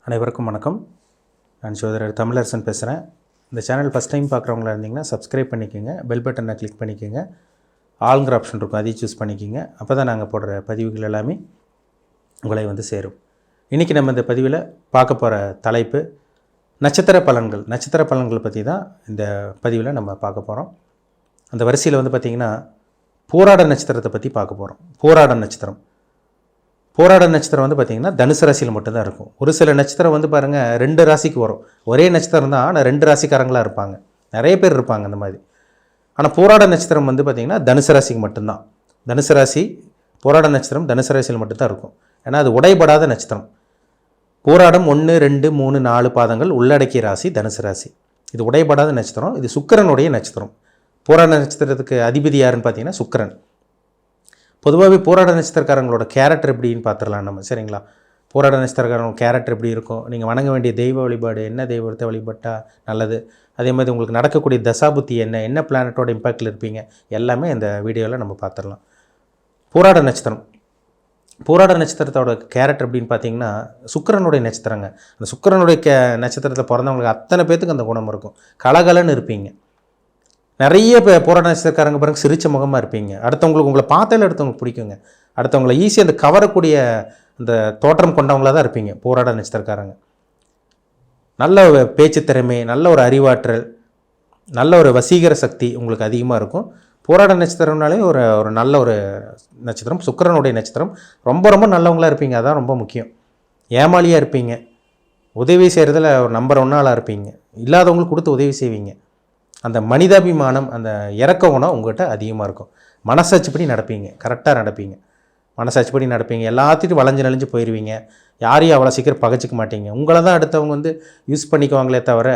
அனைவருக்கும் வணக்கம். நான் சோதரர் தமிழரசன் பேசுகிறேன். இந்த சேனல் ஃபஸ்ட் டைம் பார்க்குறவங்களா இருந்தீங்கன்னா சப்ஸ்கிரைப் பண்ணிக்கோங்க, பெல் பட்டனை கிளிக் பண்ணிக்கோங்க, ஆளுங்கிற ஆப்ஷன் இருக்கும், அதையும் சூஸ் பண்ணிக்கோங்க. அப்போ தான் நாங்கள் போடுற பதிவுகள் எல்லாமே உங்களை வந்து சேரும். இன்றைக்கி நம்ம இந்த பதிவில் பார்க்க போகிற தலைப்பு நட்சத்திர பலன்கள். நட்சத்திர பலன்களை பற்றி தான் இந்த பதிவில் நம்ம பார்க்க போகிறோம். அந்த வரிசையில் வந்து பார்த்திங்கன்னா போராட நட்சத்திரத்தை பற்றி பார்க்க போகிறோம். போராட நட்சத்திரம் வந்து பார்த்திங்கன்னா தனுசு ராசியில் மட்டும்தான் இருக்கும். ஒரு சில நட்சத்திரம் வந்து பாருங்கள் 2 ராசிக்கு வரும். ஒரே நட்சத்திரம் தான், ஆனால் 2 ராசிக்காரங்களாக இருப்பாங்க. நிறைய பேர் இருப்பாங்க அந்த மாதிரி. ஆனால் போராட நட்சத்திரம் வந்து பார்த்திங்கன்னா தனுசு ராசிக்கு மட்டும்தான். தனுசு ராசி போராட நட்சத்திரம் தனுசு ராசியில் மட்டும்தான் இருக்கும். ஏன்னா அது உடைபடாத நட்சத்திரம். போராடம் 1, 2, 3, 4 பாதங்கள் உள்ளடக்கிய ராசி தனுசு ராசி. இது உடைபடாத நட்சத்திரம். இது சுக்கிரனுடைய நட்சத்திரம். போராட நட்சத்திரத்துக்கு அதிபதி யாருன்னு பார்த்தீங்கன்னா சுக்கிரன். பொதுவாகவே போராட நட்சத்திரக்காரங்களோட கேரக்டர் எப்படின்னு பார்த்துடலாம் நம்ம. சரிங்களா? போராட நட்சத்திரக்காரங்க கேரக்டர் எப்படி இருக்கும், நீங்கள் வணங்க வேண்டிய தெய்வ வழிபாடு என்ன, தெய்வத்தை வழிபட்டால் நல்லது, அதே மாதிரி உங்களுக்கு நடக்கக்கூடிய தசாபுத்தி என்ன பிளானட்டோட இம்பேக்டில் இருப்பீங்க, எல்லாமே இந்த வீடியோவில் நம்ம பார்த்துடலாம். போராட நட்சத்திரத்தோட கேரக்டர் எப்படின்னு பார்த்தீங்கன்னா சுக்கிரனுடைய நட்சத்திரங்க. அந்த சுக்கிரனுடைய நட்சத்திரத்தில் பிறந்தவங்களுக்கு அத்தனை பேத்துக்கு அந்த குணம் இருக்கும். கலகலன்னு இருப்பீங்க. நிறைய போராட நட்சத்திரக்காரங்க பாருங்கள் சிரிச்ச முகமாக இருப்பீங்க. அடுத்தவங்களுக்கு உங்களை பார்த்தாலே அடுத்தவங்களுக்கு பிடிக்குங்க. அடுத்தவங்களை ஈஸியாக அந்த கவரக்கூடிய அந்த தோற்றம் கொண்டவங்களாக தான் இருப்பீங்க போராட நட்சத்திரக்காரங்க. நல்ல பேச்சு திறமை, நல்ல ஒரு அறிவாற்றல், நல்ல ஒரு வசீகர சக்தி உங்களுக்கு அதிகமாக இருக்கும். போராட நட்சத்திரம்னாலே ஒரு நல்ல ஒரு நட்சத்திரம். சுக்கிரனுடைய நட்சத்திரம். ரொம்ப நல்லவங்களாக இருப்பீங்க. அதான் ரொம்ப முக்கியம். ஏமாளியாக இருப்பீங்க. உதவி செய்கிறதுல ஒரு நம்பர் 1 ஆளாக இருப்பீங்க. இல்லாதவங்களுக்கு கொடுத்து உதவி செய்வீங்க. அந்த மனிதாபிமானம், அந்த இறக்க குணம் உங்கள்கிட்ட அதிகமாக இருக்கும். மனசாட்சிப்படி நடப்பீங்க. கரெக்டாக நடப்பீங்க. மனசாட்சிப்படி நடப்பீங்க. எல்லாத்தையும் வளைஞ்சு நெளிஞ்சு போயிடுவீங்க. யாரையும் அவ்வளோ சீக்கிரம் பகைச்சிக்க மாட்டீங்க. உங்களை தான் அடுத்தவங்க வந்து யூஸ் பண்ணிக்குவாங்களே தவிர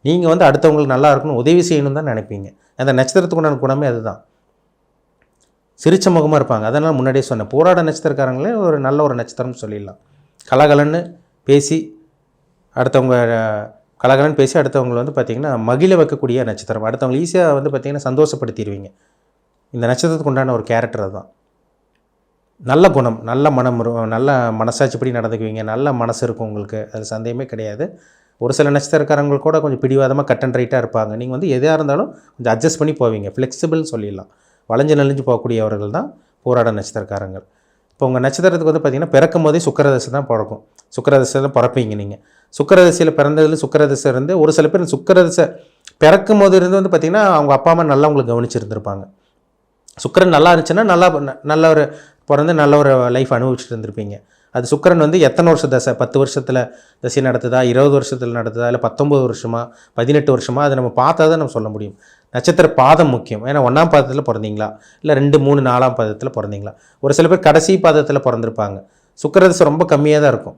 நீங்கள் வந்து அடுத்தவங்களுக்கு நல்லா இருக்கணும், உதவி செய்யணும் தான் நினைப்பீங்க. அந்த நட்சத்திரத்துக்குண்டான குணமே அதுதான். சிரிச்ச முகமாக இருப்பாங்க. அதனால் முன்னாடியே சொன்னேன், போராட நட்சத்திரக்காரங்களே ஒரு நல்ல ஒரு நட்சத்திரம்னு சொல்லிடலாம். கலகலன்னு பேசி அடுத்தவங்களை வந்து பார்த்திங்கன்னா மகிழ வைக்கக்கூடிய நட்சத்திரம். அடுத்தவங்களை ஈஸியாக வந்து பார்த்திங்கன்னா சந்தோஷப்படுத்திடுவீங்க. இந்த நட்சத்திரத்துக்கு உண்டான ஒரு கேரக்டர் அதுதான். நல்ல குணம், நல்ல மனம், நல்ல மனசாட்சிப்படி நடந்துக்குவீங்க. நல்ல மனசு இருக்கும் உங்களுக்கு, அது சந்தேகமே கிடையாது. ஒரு சில நட்சத்திரக்காரங்கள் கூட கொஞ்சம் பிடிவாதமாக கட் அண்ட் ரைட்டாக இருப்பாங்க. நீங்கள் வந்து எதாக இருந்தாலும் கொஞ்சம் அட்ஜஸ்ட் பண்ணி போவீங்க. ஃப்ளெக்சிபிள்னு சொல்லிடலாம். வளைஞ்சு நெளிஞ்சு போகக்கூடியவர்கள் தான் போராட நட்சத்திரக்காரங்கள். இப்போ உங்கள் நட்சத்திரத்துக்கு வந்து பார்த்திங்கன்னா பிறக்கும் போதே சுக்கிரதசை தான் பிறக்கும். சுக்கிரதசை தான் பிறப்பீங்க நீங்கள். சுக்கிரதசையில் பிறந்ததில் சுக்கிரதசை இருந்து ஒரு சில பேர் சுக்கிரதசை பிறக்கும் போது இருந்து வந்து பார்த்திங்கன்னா அவங்க அப்பா அம்மா நல்லா உங்களுக்கு கவனிச்சிருந்துருப்பாங்க. சுக்கிரன் நல்லா இருந்துச்சுன்னா நல்ல ஒரு பிறந்து நல்ல ஒரு லைஃப் அனுபவிச்சுட்டு இருந்திருப்பீங்க. அது சுக்கிரன் வந்து எத்தனை வருஷம் தசை, 10 வருஷத்தில் தசை நடத்துதா, 20 வருஷத்தில் நடத்துதா, இல்லை 19 வருஷமா, 18 வருஷமா, அதை நம்ம பார்த்தா தான் நம்ம சொல்ல முடியும். நட்சத்திர பாதம் முக்கியம். ஏன்னா 1ஆம் பாதத்தில் பிறந்தீங்களா, இல்லை 2, 3, 4ஆம் பாதத்தில் பிறந்தீங்களா. ஒரு சில பேர் கடைசி பாதத்தில் பிறந்திருப்பாங்க. சுக்கிரதசை ரொம்ப கம்மியாக தான் இருக்கும்.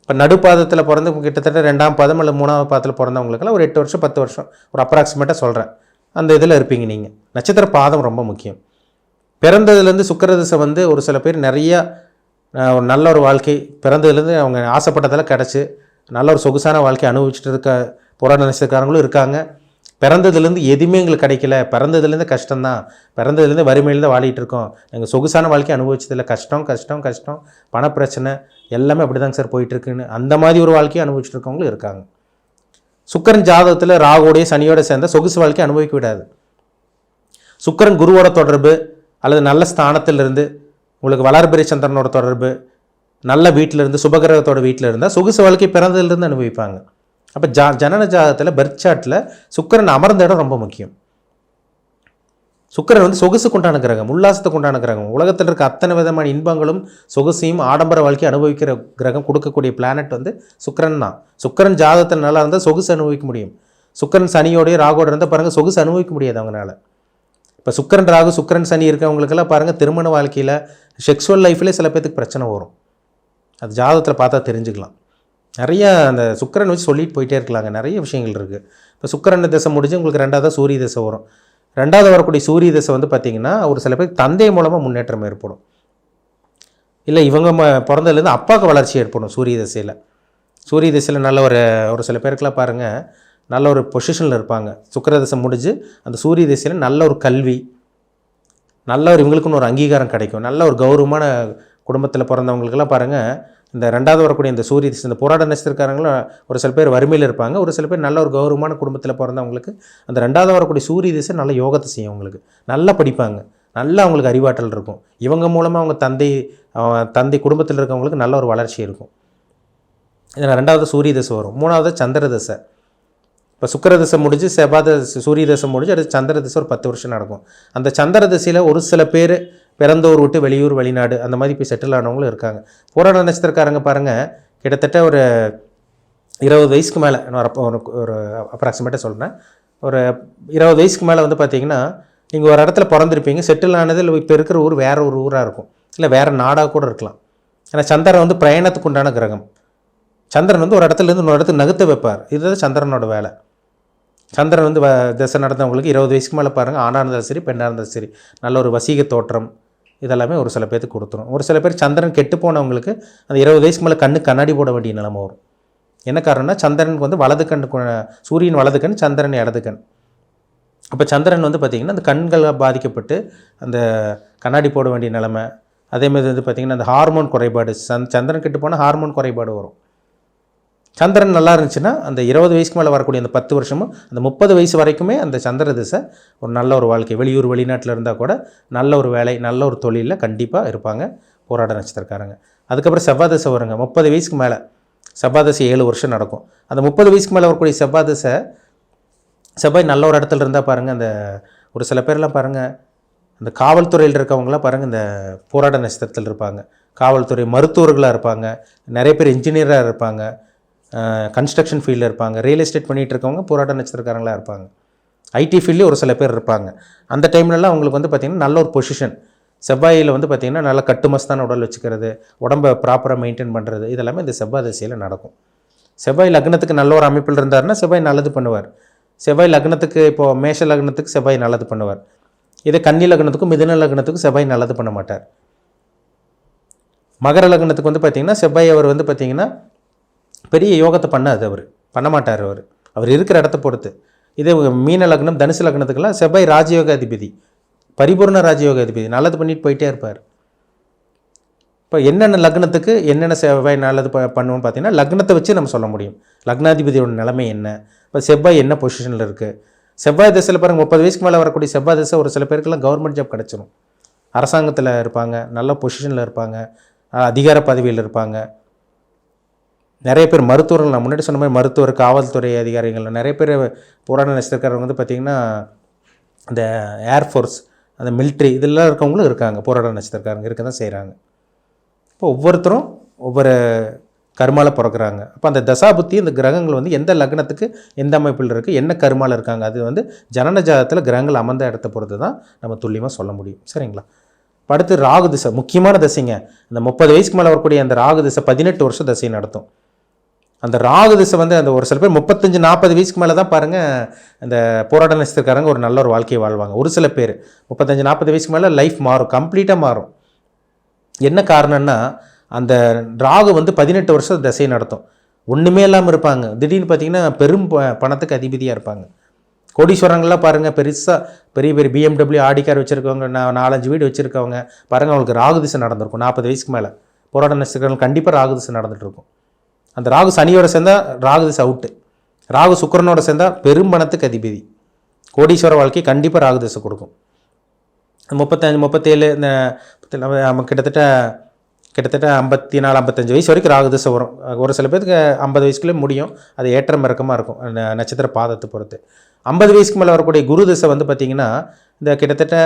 இப்போ நடுப்பாதத்தில் பிறந்து கிட்டத்தட்ட 2ஆம் பாதம் இல்லை 3ஆம் பாதத்தில் பிறந்தவங்களுக்கெல்லாம் ஒரு 8 வருஷம் 10 வருஷம் ஒரு அப்ராக்சிமேட்டாக சொல்கிறேன், அந்த இதில் இருப்பீங்க நீங்கள். நட்சத்திர பாதம் ரொம்ப முக்கியம். பிறந்ததுலேருந்து சுக்கிரதசை வந்து ஒரு சில பேர் நிறையா ஒரு நல்ல ஒரு வாழ்க்கை பிறந்ததுலேருந்து அவங்க ஆசைப்பட்டதெல்லாம் கிடச்சி நல்ல ஒரு சொகுசான வாழ்க்கை அனுபவிச்சுட்டு இருக்க போராட நட்சத்திரக்காரங்களும் இருக்காங்க. பிறந்ததுலேருந்து எதுவுமே எங்களுக்கு கிடைக்கல, பிறந்ததுலேருந்து கஷ்டம்தான், பிறந்ததுலேருந்து வறுமையில் தான் வாழிட்டு இருக்கோம், எங்கள் சொகுசான வாழ்க்கை அனுபவிச்சதில்லை, கஷ்டம், பணப்பிரச்சனை எல்லாமே அப்படி தாங்க சார் போயிட்டுருக்குன்னு அந்த மாதிரி ஒரு வாழ்க்கையை அனுபவிச்சுட்டு இருக்கவங்களும் இருக்காங்க. சுக்கிரன் ஜாதகத்தில் ராகுவோடைய சனியோட சேர்ந்த சொகுசு வாழ்க்கையை அனுபவிக்க விடாது. சுக்கிரன் குருவோட தொடர்பு அல்லது நல்ல ஸ்தானத்திலிருந்து உங்களுக்கு வளர்பிறை சந்திரனோட தொடர்பு, நல்ல வீட்டிலிருந்து சுபகிரகத்தோட வீட்டில் இருந்தால் சொகுசு வாழ்க்கை பிறந்ததுலேருந்து அனுபவிப்பாங்க. அப்போ ஜனன ஜாதகத்தில் பர்த் சார்ட்டில் சுக்கிரன் அமர்ந்த இடம் ரொம்ப முக்கியம். சுக்கிரன் வந்து சொகுசுக்கு உண்டான கிரகம், உல்லாசத்துக்கு உண்டான கிரகம். உலகத்தில் இருக்க அத்தனை விதமான இன்பங்களும் சொகுசையும் ஆடம்பர வாழ்க்கை அனுபவிக்கிற கிரகம், கொடுக்கக்கூடிய பிளானட் வந்து சுக்கிரன் தான். சுக்கிரன் ஜாதகத்தில் நல்லா இருந்தால் சொகுசு அனுபவிக்க முடியும். சுக்கிரன் சனியோடைய ராகோட இருந்தால் பாருங்கள் சொகுசு அனுபவிக்க முடியாது அவங்களால. இப்போ சுக்கிரன் ராகு சுக்கிரன் சனி இருக்கவங்களுக்கெல்லாம் பாருங்கள் திருமண வாழ்க்கையில் செக்ஷுவல் லைஃப்லேயே சில பேருக்கு பிரச்சனை வரும். அது ஜாதகத்தில் பார்த்தா தெரிஞ்சுக்கலாம். நிறைய அந்த சுக்கிரன் வச்சு சொல்லிட்டு போயிட்டே இருக்கலாங்க. நிறைய விஷயங்கள் இருக்குது. இப்போ சுக்கிரன் தசை முடிஞ்சு உங்களுக்கு 2ஆவது சூரிய தசை வரும். 2ஆவது வரக்கூடிய சூரிய தசை வந்து பார்த்திங்கன்னா ஒரு சில பேருக்கு தந்தை மூலமாக முன்னேற்றம் ஏற்படும். இல்லை இவங்க பிறந்ததுலேருந்து அப்பாவுக்கு வளர்ச்சி ஏற்படும் சூரிய தசையில் நல்ல ஒரு சில பேருக்கெல்லாம் பாருங்கள் நல்ல ஒரு பொசிஷனில் இருப்பாங்க. சுக்கிரதசை முடிஞ்சு அந்த சூரிய தசையில் நல்ல ஒரு கல்வி, நல்ல ஒரு இவங்களுக்குன்னு ஒரு அங்கீகாரம் கிடைக்கும். நல்ல ஒரு கௌரவமான குடும்பத்தில் பிறந்தவங்களுக்கெல்லாம் பாருங்கள் இந்த 2வது வரக்கூடிய இந்த சூரிய திசை, இந்த போராட நட்சத்திரக்காரங்களும் ஒரு சில பேர் வறுமையில் இருப்பாங்க, ஒரு சில பேர் நல்ல ஒரு கௌரவமான குடும்பத்தில் பிறந்தவங்களுக்கு அந்த 2வது வரக்கூடிய சூரிய திசை நல்ல யோகத்தை செய்யும். அவங்களுக்கு நல்லா படிப்பாங்க, நல்லா அவங்களுக்கு அறிவாற்றல் இருக்கும். இவங்க மூலமாக அவங்க தந்தை குடும்பத்தில் இருக்கவங்களுக்கு நல்ல ஒரு வளர்ச்சி இருக்கும். இதில் 2வது சூரிய திசை வரும். 3வது சந்திர திசை. இப்போ சுக்கிர திசை முடிஞ்சு சூரிய திசை முடிஞ்சு அடுத்து சந்திர திசை ஒரு 10 வருஷம் நடக்கும். அந்த சந்திர திசையில் ஒரு சில பேர் பிறந்தூர் விட்டு வெளியூர் வெளிநாடு அந்த மாதிரி போய் செட்டில் ஆனவங்களும் இருக்காங்க. போராட நட்சத்திரக்காரங்க பாருங்கள், கிட்டத்தட்ட ஒரு 20 வயசுக்கு மேலே, நான் ஒரு அப்ராக்சிமேட்டாக சொல்கிறேன், ஒரு 20 வயசுக்கு மேலே வந்து பார்த்திங்கன்னா நீங்கள் ஒரு இடத்துல பிறந்திருப்பீங்க, செட்டில் ஆனதில் இப்போ இருக்கிற ஊர் வேறு ஒரு ஊராக இருக்கும், இல்லை வேறு நாடாக கூட இருக்கலாம். ஏன்னா சந்திரன் வந்து பிரயாணத்துக்கு உண்டான கிரகம். சந்திரன் வந்து ஒரு இடத்துலேருந்து இன்னொரு இடத்துக்கு நகர்த்த வைப்பார். இதுதான் சந்திரனோட வேலை. சந்திரன் வந்து திசை நடந்தவங்களுக்கு 20 வயசுக்கு மேலே பாருங்கள், ஆணாக இருந்தாலும் சரி பெண்ணாக இருந்தாலும் சரி நல்ல ஒரு வசீக தோற்றம் இதெல்லாமே ஒரு சில பேருக்கு கொடுத்துரும். ஒரு சில பேர் சந்திரன் கெட்டு போனவங்களுக்கு அந்த 20 வயசுக்கு மேலே கண்ணாடி போட வேண்டிய நிலைமை வரும். என்ன காரணம்னா சந்திரனுக்கு வந்து வலது கண், சூரியன் வலது கண், சந்திரன் இடது கண். அப்போ சந்திரன் வந்து பார்த்திங்கன்னா அந்த கண்களை பாதிக்கப்பட்டு அந்த கண்ணாடி போட வேண்டிய நிலைமை. அதேமாதிரி வந்து பார்த்திங்கன்னா அந்த ஹார்மோன் குறைபாடு, சந்திரன் கெட்டு போனால் ஹார்மோன் குறைபாடு வரும். சந்திரன் நல்லா இருந்துச்சுன்னா அந்த 20 வயசுக்கு மேலே வரக்கூடிய அந்த 10 வருஷமும் அந்த 30 வயசு வரைக்குமே அந்த சந்திர திசை ஒரு நல்ல ஒரு வாழ்க்கை, வெளியூர் வெளிநாட்டில் இருந்தால் கூட நல்ல ஒரு வேலை, நல்ல ஒரு தொழிலில் கண்டிப்பாக இருப்பாங்க போராட நட்சத்திரக்காரங்க. அதுக்கப்புறம் செவ்வாய் திசை வருங்க. 30 வயசுக்கு மேலே செவ்வாய் திசை 7 வருஷம் நடக்கும். அந்த 30 வயசுக்கு மேலே வரக்கூடிய செவ்வாய் திசை, செவ்வாய் நல்ல ஒரு இடத்துல இருந்தால் பாருங்கள், அந்த ஒரு சில பேர்லாம் பாருங்கள் அந்த காவல்துறையில் இருக்கவங்களாம் பாருங்கள் இந்த போராட நட்சத்திரத்தில் இருப்பாங்க. காவல்துறை மருத்துவர்களாக இருப்பாங்க, நிறைய பேர் இன்ஜினியராக இருப்பாங்க, கன்ஸ்ட்ரக்ஷன் ஃபீல்டில் இருப்பாங்க, ரியல் எஸ்டேட் பண்ணிகிட்டு இருக்கவங்க போராட்ட நட்சத்திரக்காரங்களாக இருப்பாங்க, ஐடி ஃபீல்ட்லேயும் ஒரு சில பேர் இருப்பாங்க. அந்த டைம்லலாம் அவங்களுக்கு வந்து பார்த்திங்கன்னா நல்ல ஒரு பொசிஷன். செவ்வாயில் வந்து பார்த்திங்கன்னா நல்லா கட்டுமஸ்தான உடல் வச்சுக்கிறது, உடம்பை ப்ராப்பராக மெயின்டைன் பண்ணுறது, இதெல்லாமே இந்த செவ்வாய் திசையில் நடக்கும். செவ்வாய் லக்னத்துக்கு நல்ல ஒரு அமைப்பில் இருந்தாருன்னா செவ்வாய் நல்லது பண்ணுவார். செவ்வாய் லக்னத்துக்கு இப்போது மேஷ லக்னத்துக்கு செவ்வாய் நல்லது பண்ணுவார். இதே கன்னி லக்னத்துக்கும் மிதுன லக்னத்துக்கும் செவ்வாய் நல்லது பண்ண மாட்டார். மகர லக்னத்துக்கு வந்து பார்த்திங்கன்னா செவ்வாய் அவர் வந்து பார்த்திங்கன்னா பெரிய யோகத்தை பண்ண மாட்டார். அவர் இருக்கிற இடத்த பொறுத்து. இதே மீன லக்னம் தனுசு லக்னத்துக்கெல்லாம் செவ்வாய் ராஜயோக அதிபதி, பரிபூர்ண ராஜயோக அதிபதி, நல்லது பண்ணிட்டு போயிட்டே இருப்பார். இப்போ என்னென்ன லக்னத்துக்கு என்னென்ன செவ்வாய் நல்லது பண்ணுவோன்னு பார்த்தீங்கன்னா லக்னத்தை வச்சு நம்ம சொல்ல முடியும் லக்னாதிபதியோட நிலைமை என்ன, இப்போ செவ்வாய் என்ன பொசிஷனில் இருக்குது. செவ்வாய் திசையில் பாருங்கள் 30 வயசுக்கு மேலே வரக்கூடிய செவ்வாய் திசை ஒரு சில பேருக்கெல்லாம் கவர்மெண்ட் ஜாப் கிடச்சிடும், அரசாங்கத்தில் இருப்பாங்க, நல்ல பொசிஷனில் இருப்பாங்க, அதிகார பதவியில் இருப்பாங்க. நிறைய பேர் மருத்துவர்கள், நான் முன்னாடி சொன்ன மாதிரி மருத்துவர், காவல்துறை அதிகாரிகள், நிறைய பேர் போராட நட்சத்திரக்காரங்க வந்து பார்த்திங்கன்னா இந்த ஏர்ஃபோர்ஸ், அந்த மிலிட்ரி இதெல்லாம் இருக்கவங்களும் இருக்காங்க. போராட நட்சத்திரக்காரங்க இருக்க தான் செய்கிறாங்க. இப்போ ஒவ்வொருத்தரும் ஒவ்வொரு கர்மாவில் பிறக்கிறாங்க. அப்போ அந்த தசாபுத்தி இந்த கிரகங்கள் வந்து எந்த லக்னத்துக்கு எந்த அமைப்பில் இருக்குது, என்ன கர்மாவில் இருக்காங்க, அது வந்து ஜனன ஜாதகத்தில் கிரகங்கள் அமர்ந்த இடத்த பொறுத்து தான் நம்ம துல்லியமாக சொல்ல முடியும். சரிங்களா? அடுத்து ராகு திசை, முக்கியமான திசைங்க. இந்த 30 வயசுக்கு மேலே வரக்கூடிய அந்த ராகு திசை 18 வருஷம் திசை நடத்தும். அந்த ராகு திசை வந்து அந்த ஒரு சில பேர் 35-40 வயசுக்கு மேலே தான் பாருங்கள் அந்த போராட்ட நட்சத்திரக்காரங்க ஒரு நல்ல ஒரு வாழ்க்கையை வாழ்வாங்க. ஒரு சில பேர் 35-40 வயசுக்கு மேலே லைஃப் மாறும், கம்ப்ளீட்டாக மாறும். என்ன காரணம்னா அந்த ராகு வந்து 18 வருஷம் திசையை நடத்தும். ஒன்றுமே இல்லாமல் இருப்பாங்க, திடீர்னு பார்த்திங்கன்னா பெரும் பணத்துக்கு அதிபதியாக இருப்பாங்க. கோடீஸ்வரங்கள்லாம் பாருங்கள், பெரிய பெரிய BMW ஆடி கார் வச்சுருக்கவங்க, 4-5 வீடு வச்சுருக்கவங்க பாருங்கள், அவங்களுக்கு ராகு திசை நடந்திருக்கும். 40 வயசுக்கு மேலே போராட்ட நட்சத்திரங்கள் கண்டிப்பாக ராகு திசை நடந்துகிட்ருக்கும். அந்த ராகு சனியோட சேர்ந்தால் ராகு திசை அவுட்டு, ராகு சுக்கிரனோட சேர்ந்தால் பெரும் பணத்துக்கு அதிபதி, கோடீஸ்வர வாழ்க்கை கண்டிப்பாக ராகு திசை கொடுக்கும். 35-37 இந்த நம்ம கிட்டத்தட்ட 54-55 வயசு வரைக்கும் ராகு திசை வரும். ஒரு சில பேருக்கு 50 வயசுக்குள்ளே முடியும், அது ஏற்றம் இறக்கமாக இருக்கும் நட்சத்திர பாதத்தை பொறுத்து. 50 வயசுக்கு மேலே வரக்கூடிய குரு திசை வந்து பார்த்திங்கன்னா இந்த கிட்டத்தட்ட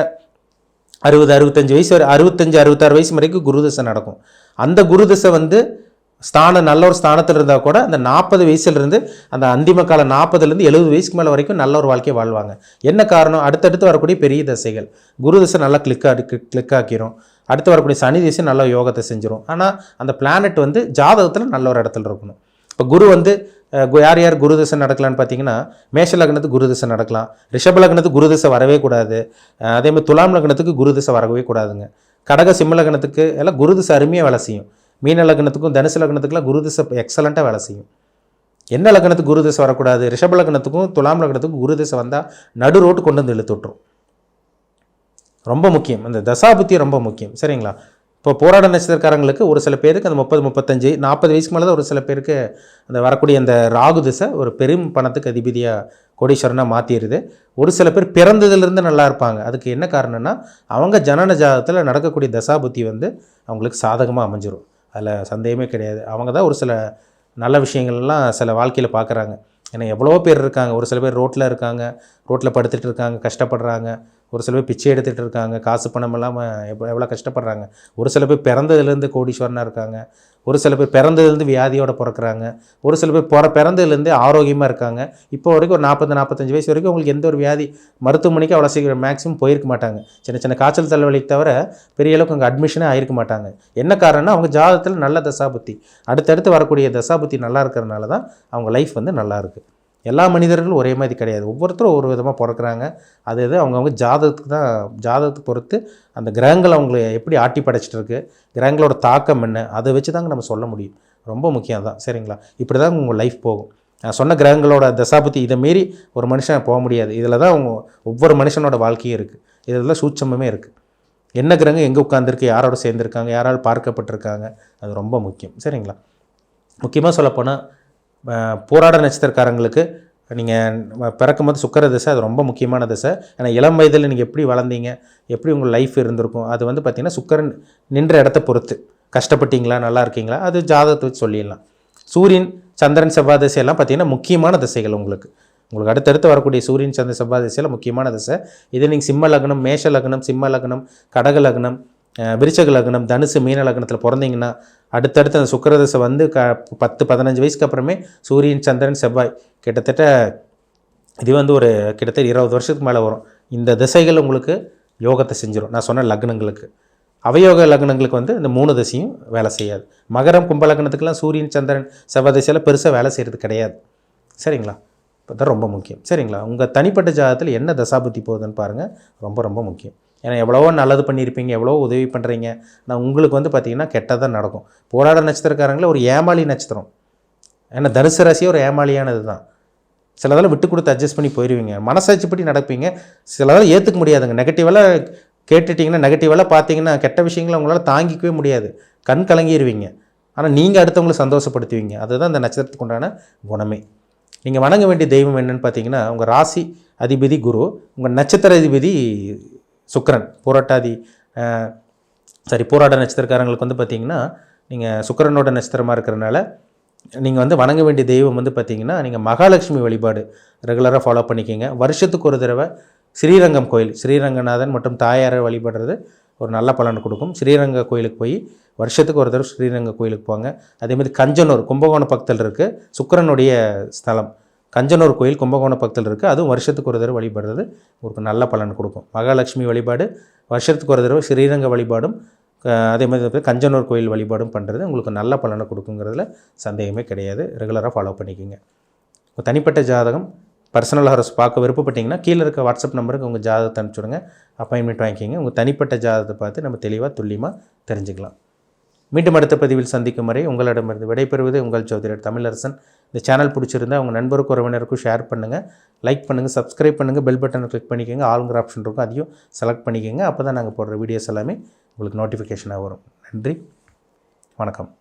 60-65 வயசு வரை, 65-66 வயசு வரைக்கும் குரு திசை நடக்கும். அந்த குரு திசை வந்து நல்ல ஒரு ஸ்தானத்தில் இருந்தால் கூட அந்த 40 வயசுலேருந்து அந்த அந்திம கால 40லேருந்து 70 வயசுக்கு மேலே வரைக்கும் நல்ல ஒரு வாழ்க்கையை வாழ்வாங்க. என்ன காரணம்? அடுத்தடுத்து வரக்கூடிய பெரிய திசைகள். குரு திசை நல்லா கிளிக் ஆக்கிரும். அடுத்து வரக்கூடிய சனி திசை நல்ல யோகத்தை செஞ்சிடும். ஆனால் அந்த பிளானட் வந்து ஜாதகத்தில் நல்ல ஒரு இடத்துல இருக்கணும். இப்போ குரு வந்து யார் குரு திசை நடக்கலான்னு பார்த்தீங்கன்னா மேஷ லக்னத்துக்கு குரு திசை நடக்கலாம், ரிஷப லக்னத்துக்கு குரு திசை வரவே கூடாது, அதேமாதிரி துலாம் லக்னத்துக்கு குரு திசை வரவே கூடாதுங்க. கடக சிம்ம லக்னத்துக்கு எல்லாம் குரு திசை அருமையாக வேலை செய்யும். மீன லக்னத்துக்கும் தனுசு லக்னத்துக்குலாம் குரு திசை எக்ஸலண்ட்டாக வேலை செய்யும். என்ன லக்னத்துக்கு குரு திசை வரக்கூடாது? ரிஷப லக்னத்துக்கும் துலாம் லக்னத்துக்கும் குரு திசை வந்தால் நடு ரோட்டு கொண்டு வந்து இழுத்துட்ரும். ரொம்ப முக்கியம், அந்த தசாபுத்தி ரொம்ப முக்கியம். சரிங்களா? இப்போ போராட நட்சத்திரக்காரங்களுக்கு ஒரு சில பேருக்கு அந்த 30, 35, 40 வயசுக்கு மேலே தான் ஒரு சில பேருக்கு அந்த வரக்கூடிய அந்த ராகு திசை ஒரு பெரும் பணத்துக்கு அதிபதியாக கோடீஸ்வரனாக மாற்றிடுது. ஒரு சில பேர் பிறந்ததுலேருந்து நல்லா இருப்பாங்க. அதுக்கு என்ன காரணம்னா அவங்க ஜனன ஜாதகத்தில் நடக்கக்கூடிய தசாபுத்தி வந்து அவங்களுக்கு சாதகமாக அமைஞ்சிரும். அதில் சந்தேகமே கிடையாது. அவங்க தான் ஒரு சில நல்ல விஷயங்கள்லாம் சில வாழ்க்கையில் பார்க்குறாங்க. ஏன்னா எவ்வளோ பேர் இருக்காங்க. ஒரு சில பேர் ரோட்டில் இருக்காங்க, ரோட்டில் படுத்துட்டு இருக்காங்க, கஷ்டப்படுறாங்க. ஒரு சில பேர் பிச்சை எடுத்துகிட்டு இருக்காங்க, காசு பணம் இல்லாமல் எவ்வளோ கஷ்டப்படுறாங்க. ஒரு சில பேர் பிறந்ததுலேருந்து கோடீஸ்வரனாக இருக்காங்க. ஒரு சில பேர் பிறந்ததுலேருந்து வியாதியோடு பிறக்கிறாங்க. ஒரு சில பேர் பிறந்ததுலேருந்து ஆரோக்கியமாக இருக்காங்க. இப்போ வரைக்கும் ஒரு 40, 45 வயசு வரைக்கும் அவங்களுக்கு எந்த ஒரு வியாதி மருத்துவமனைக்கு அவ்வளோ சீக்கிரம் மேக்ஸிமம் போயிருக்க மாட்டாங்க. சின்ன சின்ன காய்ச்சல் தலைவலிக்கு தவிர பெரிய அளவுக்கு அங்கே அட்மிஷனே ஆயிருக்க மாட்டாங்க. என்ன காரணம்னா அவங்க ஜாதகத்தில் நல்ல தசாபுத்தி, அடுத்தடுத்து வரக்கூடிய தசாபுத்தி நல்லா இருக்கிறதுனால தான் அவங்க லைஃப் வந்து நல்லா இருக்குது. எல்லா மனிதர்களும் ஒரே மாதிரி கிடையாது. ஒவ்வொருத்தரும் ஒரு விதமாக பிறக்கிறாங்க. அது அவங்கவுங்க ஜாதகத்துக்கு பொறுத்து அந்த கிரகங்கள் அவங்களை எப்படி ஆட்டி படைச்சிட்டு இருக்கு, கிரகங்களோட தாக்கம் என்ன, அதை வச்சு தாங்க நம்ம சொல்ல முடியும். ரொம்ப முக்கியம் தான். சரிங்களா? இப்படி தான் உங்கள் லைஃப் போகும். நான் சொன்ன கிரகங்களோட தசாபுத்தி இதை மீறி ஒரு மனுஷன் போக முடியாது. இதில் தான் அவங்க ஒவ்வொரு மனுஷனோட வாழ்க்கையும் இருக்குது. இதில் சூட்சமே இருக்குது. என்ன கிரகம் எங்கே உட்காந்துருக்கு, யாரோட சேர்ந்துருக்காங்க, யாரால் பார்க்கப்பட்டிருக்காங்க, அது ரொம்ப முக்கியம். சரிங்களா? முக்கியமாக சொல்லப்போனால் போராட நட்சத்திரக்காரங்களுக்கு நீங்கள் பிறக்கும்போது சுக்கிர திசை அது ரொம்ப முக்கியமான திசை. ஏன்னா இளம் வயதில் நீங்கள் எப்படி வளர்ந்தீங்க, எப்படி உங்கள் லைஃப் இருந்திருக்கும், அது வந்து பார்த்திங்கன்னா சுக்கிரன் நின்ற இடத்த பொறுத்து கஷ்டப்பட்டீங்களா, நல்லா இருக்கீங்களா, அது ஜாதகத்தை வச்சு சொல்லிடலாம். சூரியன் சந்திரன் செவ்வாய் திசையெல்லாம் பார்த்திங்கன்னா முக்கியமான திசைகள். உங்களுக்கு அடுத்தடுத்து வரக்கூடிய சூரியன் சந்திரன் செவ்வாய் திசையில் முக்கியமான திசை. இதே நீங்கள் சிம்ம லக்னம், மேஷ லக்னம், சிம்ம லக்னம், கடக லக்னம், விருச்சக லக்னம், தனுசு, மீன லக்னத்தில் பிறந்தீங்கன்னா அடுத்தடுத்து அந்த சுக்கிரதசை வந்து 10-15 வயசுக்கு அப்புறமே சூரியன் சந்திரன் செவ்வாய் கிட்டத்தட்ட இது வந்து ஒரு கிட்டத்தட்ட 20 வருஷத்துக்கு மேலே வரும். இந்த திசைகள் உங்களுக்கு யோகத்தை செஞ்சிடும். நான் சொன்ன லக்னங்களுக்கு, அவயோக லக்னங்களுக்கு வந்து இந்த 3 திசையும் வேலை செய்யாது. மகரம் கும்ப லக்னத்துக்கெல்லாம் சூரியன் சந்திரன் செவ்வாய் திசையில் பெருசாக வேலை செய்கிறது கிடையாது. சரிங்களா? இப்போ தான் ரொம்ப முக்கியம். சரிங்களா? உங்கள் தனிப்பட்ட ஜாதகத்தில் என்ன தசாபுத்தி போகுதுன்னு பாருங்கள். ரொம்ப ரொம்ப முக்கியம். ஏன்னா எவ்வளவோ நல்லது பண்ணியிருப்பீங்க, எவ்வளோ உதவி பண்ணுறீங்க. நான் உங்களுக்கு வந்து பார்த்திங்கன்னா கெட்டதாக நடக்கும். போராட நட்சத்திரக்காரங்களே ஒரு ஏமாளி நட்சத்திரம். ஏன்னா தனுசு ராசியே ஒரு ஏமாளியானது தான். சிலதெல்லாம் விட்டு கொடுத்து அட்ஜஸ்ட் பண்ணி போயிடுவீங்க, மனசாட்சிப்படி நடப்பீங்க. சிலதெல்லாம் ஏற்றுக்க முடியாதுங்க. நெகட்டிவெல்லாம் கேட்டுட்டிங்கன்னா, நெகட்டிவெல்லாம் பார்த்தீங்கன்னா கெட்ட விஷயங்களை உங்களால் தாங்கிக்கவே முடியாது, கண் கலங்கிடுவீங்க. ஆனால் நீங்கள் அடுத்தவங்களை சந்தோஷப்படுத்துவீங்க. அதுதான் இந்த நட்சத்திரத்துக்கு உண்டான குணமே. நீங்கள் வணங்க வேண்டிய தெய்வம் என்னென்னு பார்த்தீங்கன்னா, உங்கள் ராசி அதிபதி குரு, உங்கள் நட்சத்திர அதிபதி சுக்கிரன். போராட நட்சத்திரக்காரங்களுக்கு வந்து பார்த்திங்கன்னா நீங்கள் சுக்கிரனோட நட்சத்திரமாக இருக்கிறனால நீங்கள் வந்து வணங்க வேண்டிய தெய்வம் வந்து பார்த்திங்கன்னா நீங்கள் மகாலட்சுமி வழிபாடு ரெகுலராக ஃபாலோ பண்ணிக்கிங்க. வருஷத்துக்கு ஒரு தடவை ஸ்ரீரங்கம் கோயில், ஸ்ரீரங்கநாதன் மற்றும் தாயாரை வழிபடுறது ஒரு நல்ல பலன் கொடுக்கும். ஸ்ரீரங்க கோயிலுக்கு போய் வருஷத்துக்கு ஒரு தடவை ஸ்ரீரங்க கோயிலுக்கு போங்க. அதேமாதிரி கஞ்சனூர் கும்பகோணம் பக்கத்தில் இருக்குது சுக்கிரனுடைய ஸ்தலம். கஞ்சனூர் கோயில் கும்பகோணம் பக்கத்தில் இருக்குது. அதுவும் வருஷத்துக்கு ஒரு தடவை வழிபடுறது உங்களுக்கு நல்ல பலன் கொடுக்கும். மகாலட்சுமி வழிபாடு வருஷத்துக்கு ஒரு தடவை, ஸ்ரீரங்க வழிபாடும் அதே மாதிரி கஞ்சனூர் கோயில் வழிபாடும் பண்ணுறது உங்களுக்கு நல்ல பலனை கொடுக்குங்கிறதுல சந்தேகமே கிடையாது. ரெகுலராக ஃபாலோ பண்ணிக்கோங்க. உங்கள் தனிப்பட்ட ஜாதகம் பர்சனல் ஹாரஸ் பார்க்க விருப்பப்பட்டிங்கன்னா கீழே இருக்க வாட்ஸ்அப் நம்பருக்கு உங்கள் ஜாதகத்தை அனுப்பிச்சுடுங்க, அப்பாயின்மெண்ட் வாங்கிக்கிங்க. உங்கள் தனிப்பட்ட ஜாதகத்தை பார்த்து நம்ம தெளிவாக துல்லியமாக தெரிஞ்சுக்கலாம். மீண்டும் அடுத்த பதிவில் சந்திக்கும் வரை உங்களிடமிருந்து விடைபெறுவது உங்கள் ஜோதிடர் தமிழரசன். இந்த சேனல் பிடிச்சிருந்தால் உங்கள் நண்பருக்கும் உறவினருக்கும் ஷேர் பண்ணுங்கள், லைக் பண்ணுங்கள், சப்ஸ்கிரைப் பண்ணுங்கள், பெல் பட்டனை கிளிக் பண்ணிக்கோங்க. ஆளுங்கிற ஆப்ஷன் இருக்கும், அதையும் செலக்ட் பண்ணிக்கோங்க. அப்போ தான் நாங்கள் போடுற வீடியோஸ் எல்லாமே உங்களுக்கு நோட்டிஃபிகேஷனாக வரும். நன்றி, வணக்கம்.